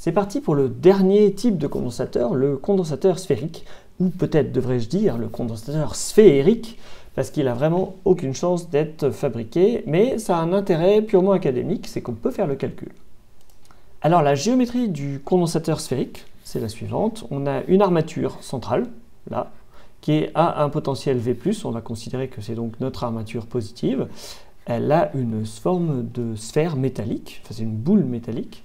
C'est parti pour le dernier type de condensateur, le condensateur sphérique, ou peut-être devrais-je dire le condensateur sphérique, parce qu'il n'a vraiment aucune chance d'être fabriqué, mais ça a un intérêt purement académique, c'est qu'on peut faire le calcul. Alors la géométrie du condensateur sphérique, c'est la suivante. On a une armature centrale, là, qui est à un potentiel V+, on va considérer que c'est donc notre armature positive. Elle a une forme de sphère métallique, enfin c'est une boule métallique,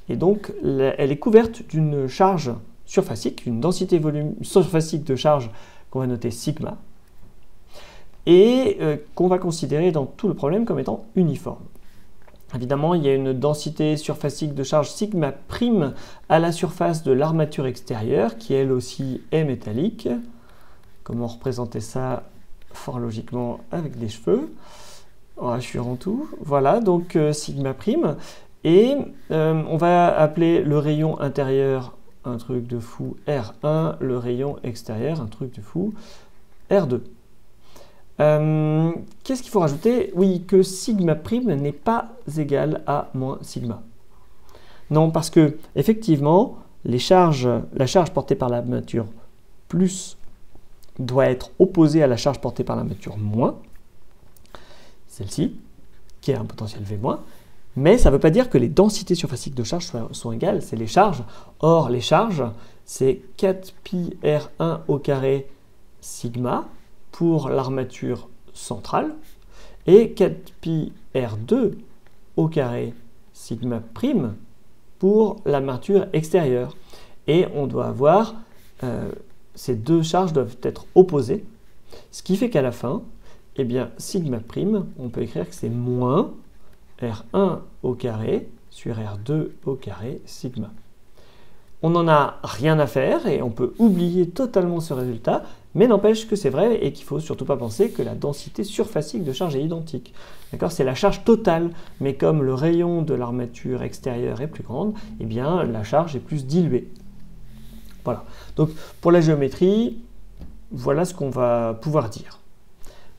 et donc elle est couverte d'une charge surfacique, une densité volume surfacique de charge qu'on va noter sigma, et qu'on va considérer dans tout le problème comme étant uniforme. Évidemment, il y a une densité surfacique de charge sigma prime à la surface de l'armature extérieure, qui elle aussi est métallique. Comment représenter ça fort logiquement avec des cheveux? Rassurant tout. Voilà, donc sigma prime. Et on va appeler le rayon intérieur un truc de fou R1, le rayon extérieur un truc de fou R2. Qu'est-ce qu'il faut rajouter? Oui, que sigma prime n'est pas égal à moins sigma. Non, parce que effectivement, la charge portée par l'armature plus doit être opposée à la charge portée par l'armature moins, celle-ci, qui a un potentiel V-, mais ça ne veut pas dire que les densités surfaciques de charge sont égales, c'est les charges. Or, les charges, c'est 4pi R1 au carré sigma pour l'armature centrale et 4pi R2 au carré sigma prime pour l'armature extérieure. Et on doit avoir, ces deux charges doivent être opposées, ce qui fait qu'à la fin, eh bien, sigma prime, on peut écrire que c'est moins R1 au carré sur R2 au carré sigma. On n'en a rien à faire et on peut oublier totalement ce résultat, mais n'empêche que c'est vrai et qu'il ne faut surtout pas penser que la densité surfacique de charge est identique. D'accord, c'est la charge totale, mais comme le rayon de l'armature extérieure est plus grande, eh bien, la charge est plus diluée. Voilà. Donc, pour la géométrie, voilà ce qu'on va pouvoir dire.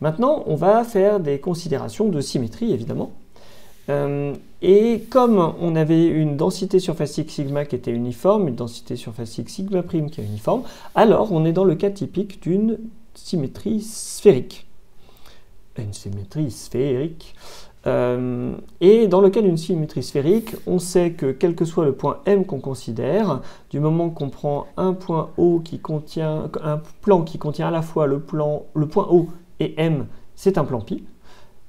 Maintenant, on va faire des considérations de symétrie, évidemment. Et comme on avait une densité surfacique sigma qui était uniforme, une densité surfacique sigma prime qui est uniforme, alors on est dans le cas typique d'une symétrie sphérique. Une symétrie sphérique. Et dans le cas d'une symétrie sphérique, on sait que quel que soit le point M qu'on considère, du moment qu'on prend un point O qui contient un plan qui contient à la fois le point O et M, c'est un plan pi.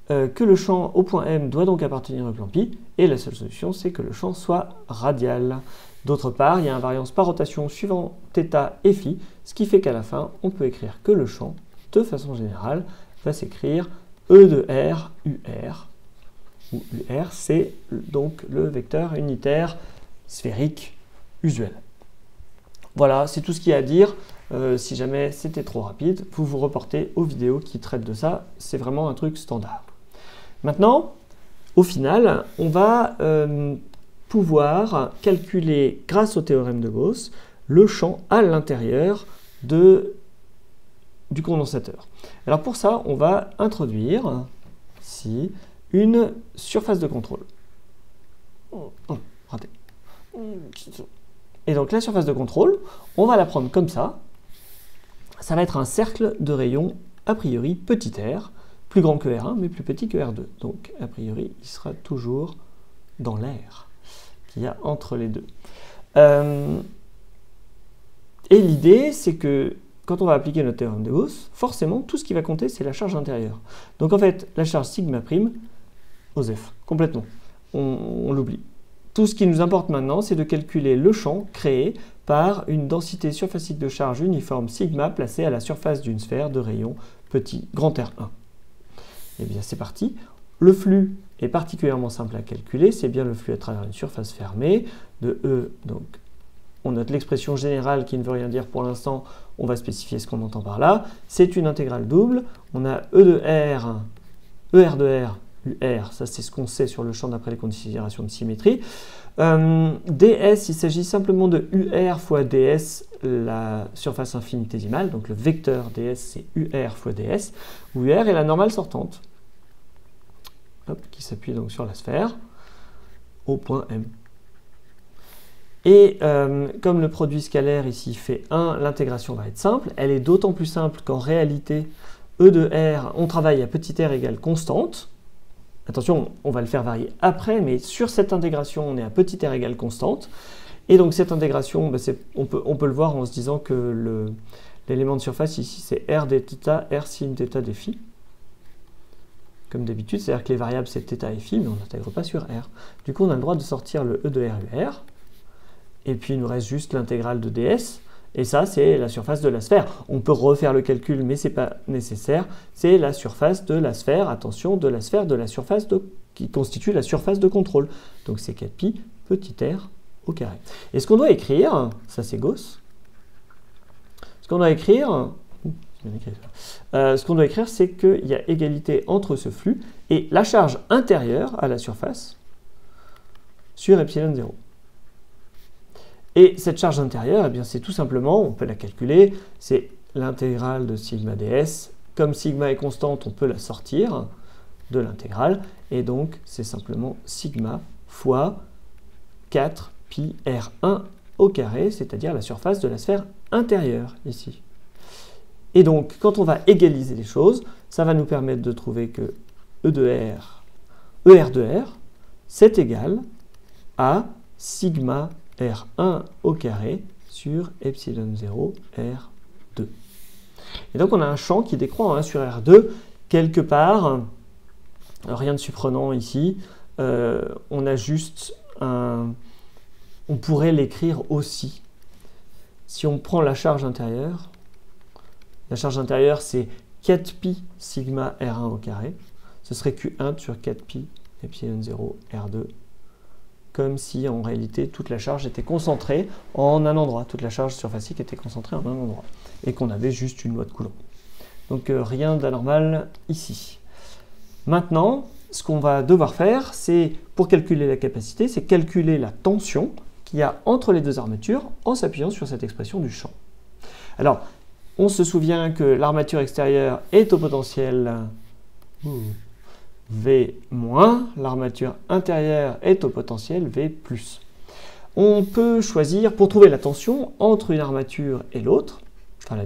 Que le champ au point M doit donc appartenir au plan pi, et la seule solution, c'est que le champ soit radial. D'autre part, il y a invariance par rotation suivant θ et φ, ce qui fait qu'à la fin, on peut écrire que le champ, de façon générale, va s'écrire E de R, UR, où UR, c'est donc le vecteur unitaire sphérique usuel. Voilà, c'est tout ce qu'il y a à dire. Si jamais c'était trop rapide, vous vous reportez aux vidéos qui traitent de ça. C'est vraiment un truc standard. Maintenant, au final, on va pouvoir calculer, grâce au théorème de Gauss, le champ à l'intérieur du condensateur. Alors pour ça, on va introduire ici une surface de contrôle. Raté. Et donc la surface de contrôle, on va la prendre comme ça. Ça va être un cercle de rayon a priori petit r, plus grand que R1 mais plus petit que R2. Donc a priori il sera toujours dans l'air qu'il y a entre les deux. Et l'idée c'est que quand on va appliquer notre théorème de Gauss, forcément tout ce qui va compter c'est la charge intérieure. Donc en fait la charge sigma prime, OSEF, complètement, on l'oublie. Tout ce qui nous importe maintenant, c'est de calculer le champ créé par une densité surfacique de charge uniforme sigma placée à la surface d'une sphère de rayon grand R1. Et bien c'est parti. Le flux est particulièrement simple à calculer, c'est bien le flux à travers une surface fermée de E. Donc on note l'expression générale qui ne veut rien dire pour l'instant, on va spécifier ce qu'on entend par là. C'est une intégrale double, on a E de R, ER de R, UR, ça c'est ce qu'on sait sur le champ d'après les considérations de symétrie. ds, il s'agit simplement de UR fois ds, la surface infinitésimale, donc le vecteur ds c'est UR fois ds, où UR est la normale sortante, hop, qui s'appuie donc sur la sphère, au point M. Et comme le produit scalaire ici fait 1, l'intégration va être simple. Elle est d'autant plus simple qu'en réalité, E de R, on travaille à petit r égale constante. Attention, on va le faire varier après, mais sur cette intégration, on est à petit r égale constante. Et donc cette intégration, ben on peut le voir en se disant que l'élément de surface ici, c'est R d θ, R sin θ d phi. Comme d'habitude, c'est-à-dire que les variables, c'est θ et phi, mais on n'intègre pas sur R. Du coup, on a le droit de sortir le E de R UR. Et puis, il nous reste juste l'intégrale de ds. Et ça, c'est la surface de la sphère. On peut refaire le calcul, mais ce n'est pas nécessaire. C'est la surface de la sphère, attention, de la sphère de la surface qui constitue la surface de contrôle. Donc, c'est 4pi petit r au carré. Et ce qu'on doit écrire, ça c'est Gauss, ce qu'on doit écrire, c'est qu'il y a égalité entre ce flux et la charge intérieure à la surface sur epsilon 0. Et cette charge intérieure, eh bien, c'est tout simplement, on peut la calculer, c'est l'intégrale de sigma ds. Comme sigma est constante, on peut la sortir de l'intégrale. Et donc, c'est simplement sigma fois 4 pi r1 au carré, c'est-à-dire la surface de la sphère intérieure ici. Et donc, quand on va égaliser les choses, ça va nous permettre de trouver que ER de R, c'est égal à sigma R1 au carré sur epsilon 0 R2. Et donc on a un champ qui décroît en 1 sur R2 quelque part. Alors, rien de surprenant ici. On a juste un... On pourrait l'écrire aussi. Si on prend la charge intérieure c'est 4pi sigma R1 au carré. Ce serait Q1 sur 4pi epsilon 0 R2. Comme si en réalité toute la charge était concentrée en un endroit, toute la charge surfacique était concentrée en un endroit, et qu'on avait juste une loi de Coulomb. Donc rien d'anormal ici. Maintenant, ce qu'on va devoir faire, c'est, pour calculer la capacité, c'est calculer la tension qu'il y a entre les deux armatures en s'appuyant sur cette expression du champ. Alors, on se souvient que l'armature extérieure est au potentiel V-, l'armature intérieure est au potentiel V+. On peut choisir, pour trouver la tension entre une armature et l'autre, enfin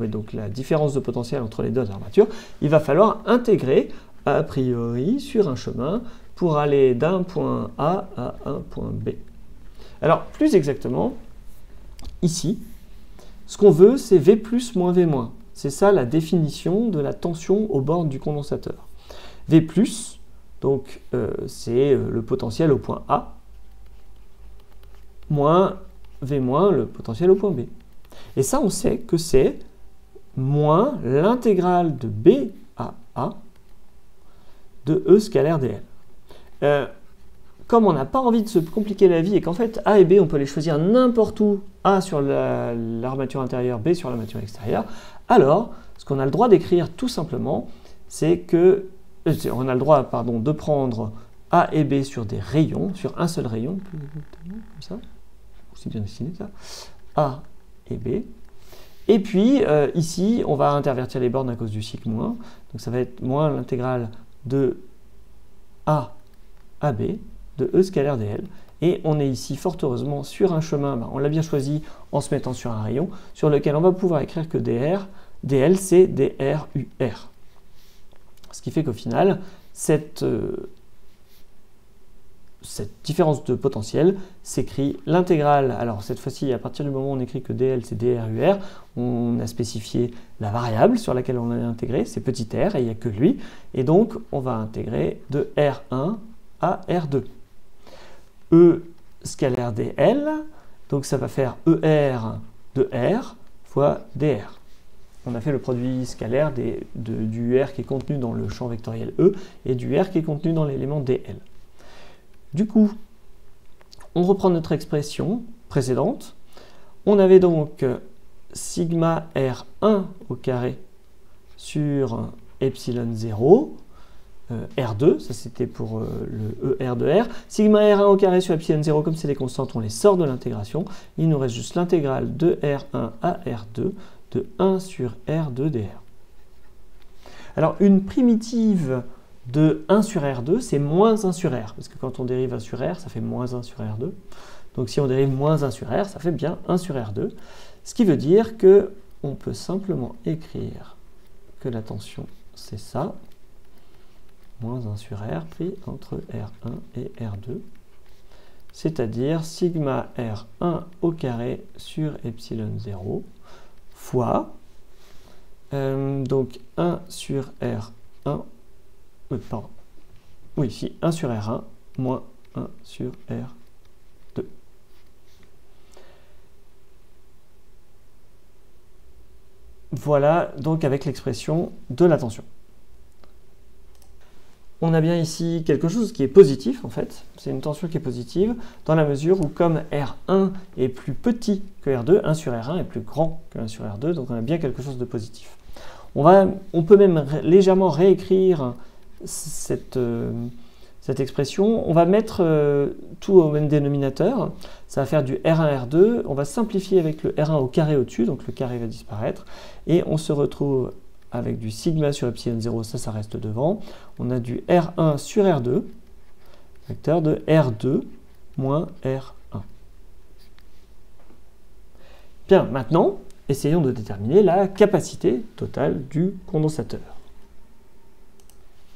donc la différence de potentiel entre les deux armatures, il va falloir intégrer a priori sur un chemin pour aller d'un point A à un point B. Alors, plus exactement, ici, ce qu'on veut, c'est V+, moins V-. C'est ça la définition de la tension aux bornes du condensateur. V+, donc c'est le potentiel au point A, moins V-, le potentiel au point B. Et ça, on sait que c'est moins l'intégrale de B à A de E scalaire dl. Comme on n'a pas envie de se compliquer la vie et qu'en fait A et B, on peut les choisir n'importe où, A sur l'armature intérieure, B sur l'armature extérieure, alors ce qu'on a le droit d'écrire tout simplement, c'est que on a le droit de prendre A et B sur des rayons, sur un seul rayon, comme ça, c'est bien dessiné ça, A et B. Et puis ici, on va intervertir les bornes à cause du cycle moins, donc ça va être moins l'intégrale de A à B de E scalaire dl. Et on est ici fort heureusement sur un chemin, on l'a bien choisi en se mettant sur un rayon, sur lequel on va pouvoir écrire que dl c'est dr UR. Ce qui fait qu'au final, cette différence de potentiel s'écrit l'intégrale. Alors cette fois-ci, à partir du moment où on écrit que dl c'est dr UR, on a spécifié la variable sur laquelle on a intégré, c'est petit r, et il n'y a que lui. Et donc, on va intégrer de R1 à R2. E scalaire dl, donc ça va faire ER de R fois dr. On a fait le produit scalaire du R qui est contenu dans le champ vectoriel E et du R qui est contenu dans l'élément dl. Du coup, on reprend notre expression précédente. On avait donc sigma R1 au carré sur epsilon 0, R2, ça c'était pour le ER de R. Sigma R1 au carré sur epsilon 0, comme c'est des constantes, on les sort de l'intégration. Il nous reste juste l'intégrale de R1 à R2 de 1 sur R2 dr. Alors, une primitive de 1 sur R2, c'est moins 1 sur R, parce que quand on dérive 1 sur R, ça fait moins 1 sur R2. Donc si on dérive moins 1 sur R, ça fait bien 1 sur R2. Ce qui veut dire qu'on peut simplement écrire que la tension, c'est ça, moins 1 sur R pris entre R1 et R2, c'est-à-dire sigma R1 au carré sur epsilon 0 fois, donc 1 sur R1, pardon, oui, ici 1 sur R1 moins 1 sur R2. Voilà donc avec l'expression de la tension. On a bien ici quelque chose qui est positif en fait, c'est une tension qui est positive dans la mesure où comme R1 est plus petit que R2, 1 sur R1 est plus grand que 1 sur R2, donc on a bien quelque chose de positif. On peut même légèrement réécrire cette expression, on va mettre tout au même dénominateur, ça va faire du R1, R2, on va simplifier avec le R1 au carré au-dessus, donc le carré va disparaître, et on se retrouve avec du sigma sur epsilon 0, ça reste devant. On a du R1 sur R2, vecteur de R2 moins R1. Bien, maintenant, essayons de déterminer la capacité totale du condensateur.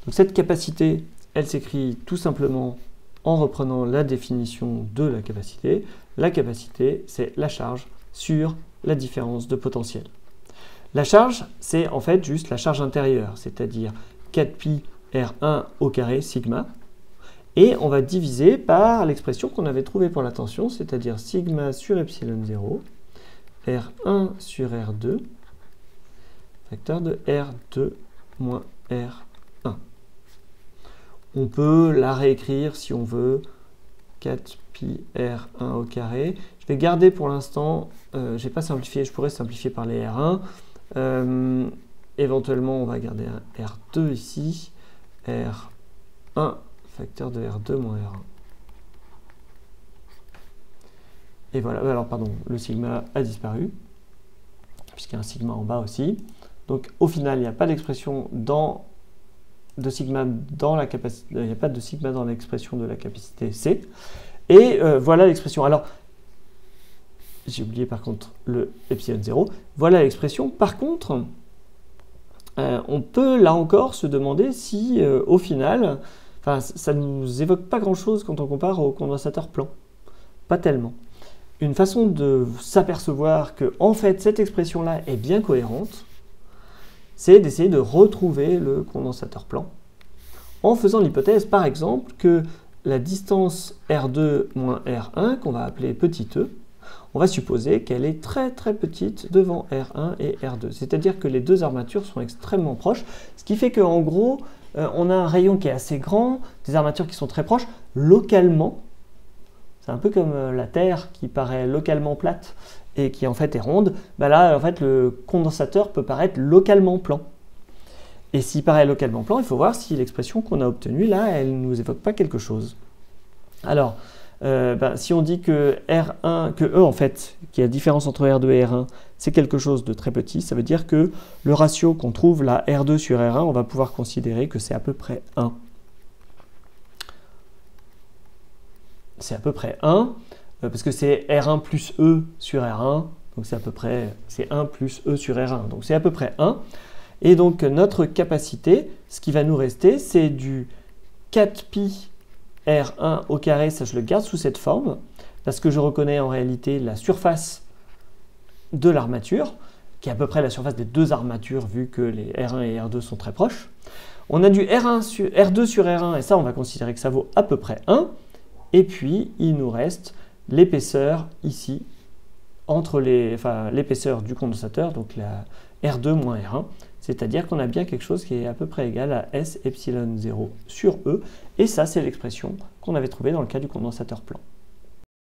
Donc cette capacité, elle s'écrit tout simplement en reprenant la définition de la capacité. La capacité, c'est la charge sur la différence de potentiel. La charge, c'est en fait juste la charge intérieure, c'est-à-dire 4pi R1 au carré sigma. Et on va diviser par l'expression qu'on avait trouvée pour la tension, c'est-à-dire sigma sur epsilon 0, R1 sur R2, facteur de R2 moins R1. On peut la réécrire si on veut, 4pi R1 au carré. Je vais garder pour l'instant, je n'ai pas simplifié, je pourrais simplifier par les R1. Éventuellement, on va garder un R2 ici, R1, facteur de R2 moins R1. Et voilà, alors pardon, le sigma a disparu, puisqu'il y a un sigma en bas aussi. Donc au final, il n'y a pas d'expression de sigma dans la capacité, il n'y a pas de sigma dans l'expression de la capacité C. Et voilà l'expression. Alors, j'ai oublié par contre le epsilon 0. Voilà l'expression. Par contre, on peut là encore se demander si au final, ça ne nous évoque pas grand-chose quand on compare au condensateur plan. Pas tellement. Une façon de s'apercevoir que en fait cette expression-là est bien cohérente, c'est d'essayer de retrouver le condensateur plan en faisant l'hypothèse par exemple que la distance R2 moins R1, qu'on va appeler petit e, on va supposer qu'elle est très très petite devant R1 et R2. C'est-à-dire que les deux armatures sont extrêmement proches, ce qui fait qu'en gros, on a un rayon qui est assez grand, des armatures qui sont très proches, localement. C'est un peu comme la Terre qui paraît localement plate et qui en fait est ronde. Bah là, en fait, le condensateur peut paraître localement plan. Et s'il paraît localement plan, il faut voir si l'expression qu'on a obtenue là, elle ne nous évoque pas quelque chose. Alors, si on dit que R1, que E en fait, qui est la différence entre R2 et R1, c'est quelque chose de très petit, ça veut dire que le ratio qu'on trouve là, R2 sur R1, on va pouvoir considérer que c'est à peu près 1. C'est à peu près 1, parce que c'est R1 plus E sur R1, donc c'est à peu près, c'est 1 plus E sur R1, donc c'est à peu près 1. Et donc notre capacité, ce qui va nous rester, c'est du 4pi R1 au carré, ça je le garde sous cette forme, parce que je reconnais en réalité la surface de l'armature, qui est à peu près la surface des deux armatures, vu que les R1 et R2 sont très proches. On a du R2 sur R1, et ça on va considérer que ça vaut à peu près 1, et puis il nous reste l'épaisseur ici, entre l'épaisseur du condensateur, donc la R2 moins R1, c'est-à-dire qu'on a bien quelque chose qui est à peu près égal à S epsilon 0 sur E, et ça c'est l'expression qu'on avait trouvée dans le cas du condensateur plan.